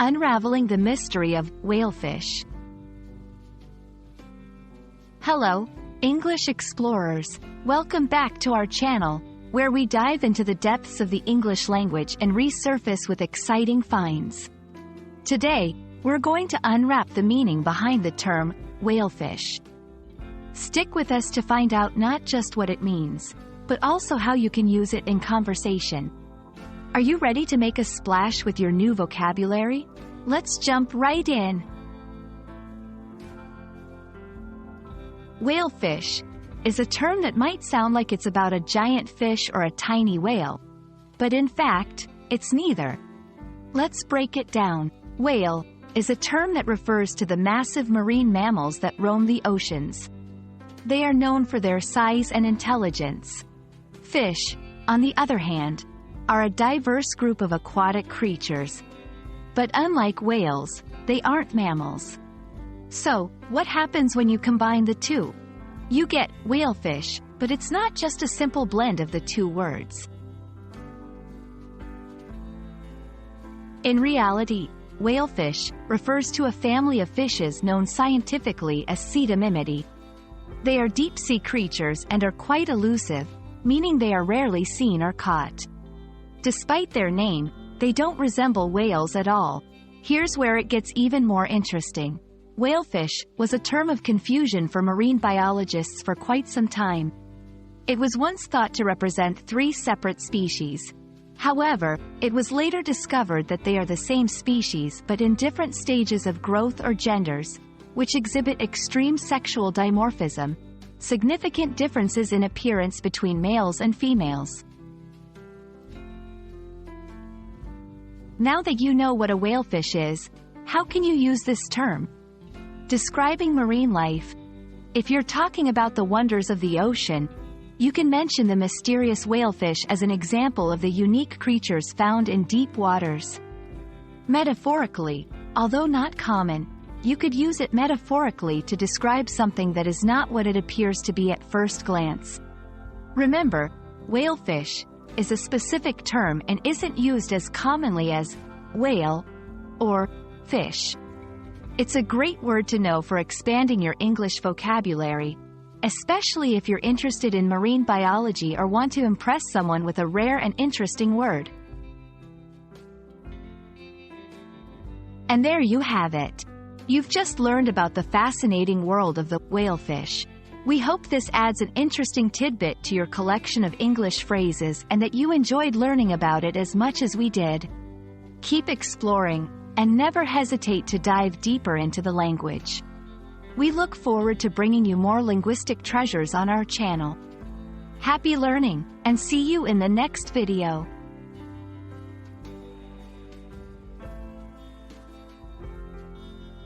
Unraveling the Mystery of Whalefish. Hello, English explorers. Welcome back to our channel, where we dive into the depths of the English language and resurface with exciting finds. Today, we're going to unwrap the meaning behind the term whalefish. Stick with us to find out not just what it means, but also how you can use it in conversation. Are you ready to make a splash with your new vocabulary? Let's jump right in. Whalefish is a term that might sound like it's about a giant fish or a tiny whale, but in fact, it's neither. Let's break it down. Whale is a term that refers to the massive marine mammals that roam the oceans. They are known for their size and intelligence. Fish, on the other hand, are a diverse group of aquatic creatures. But unlike whales, they aren't mammals. So, what happens when you combine the two? You get whalefish, but it's not just a simple blend of the two words. In reality, whalefish refers to a family of fishes known scientifically as Cetamimidi. They are deep-sea creatures and are quite elusive, meaning they are rarely seen or caught. Despite their name, they don't resemble whales at all. Here's where it gets even more interesting. Whalefish was a term of confusion for marine biologists for quite some time. It was once thought to represent three separate species. However, it was later discovered that they are the same species but in different stages of growth or genders, which exhibit extreme sexual dimorphism, significant differences in appearance between males and females. Now that you know what a whalefish is, how can you use this term? Describing marine life. If you're talking about the wonders of the ocean, you can mention the mysterious whalefish as an example of the unique creatures found in deep waters. Metaphorically, although not common, you could use it metaphorically to describe something that is not what it appears to be at first glance. Remember, whalefish is a specific term and isn't used as commonly as whale or fish. It's a great word to know for expanding your English vocabulary, especially if you're interested in marine biology or want to impress someone with a rare and interesting word. And there you have it. You've just learned about the fascinating world of the whalefish. We hope this adds an interesting tidbit to your collection of English phrases and that you enjoyed learning about it as much as we did. Keep exploring, and never hesitate to dive deeper into the language. We look forward to bringing you more linguistic treasures on our channel. Happy learning, and see you in the next video.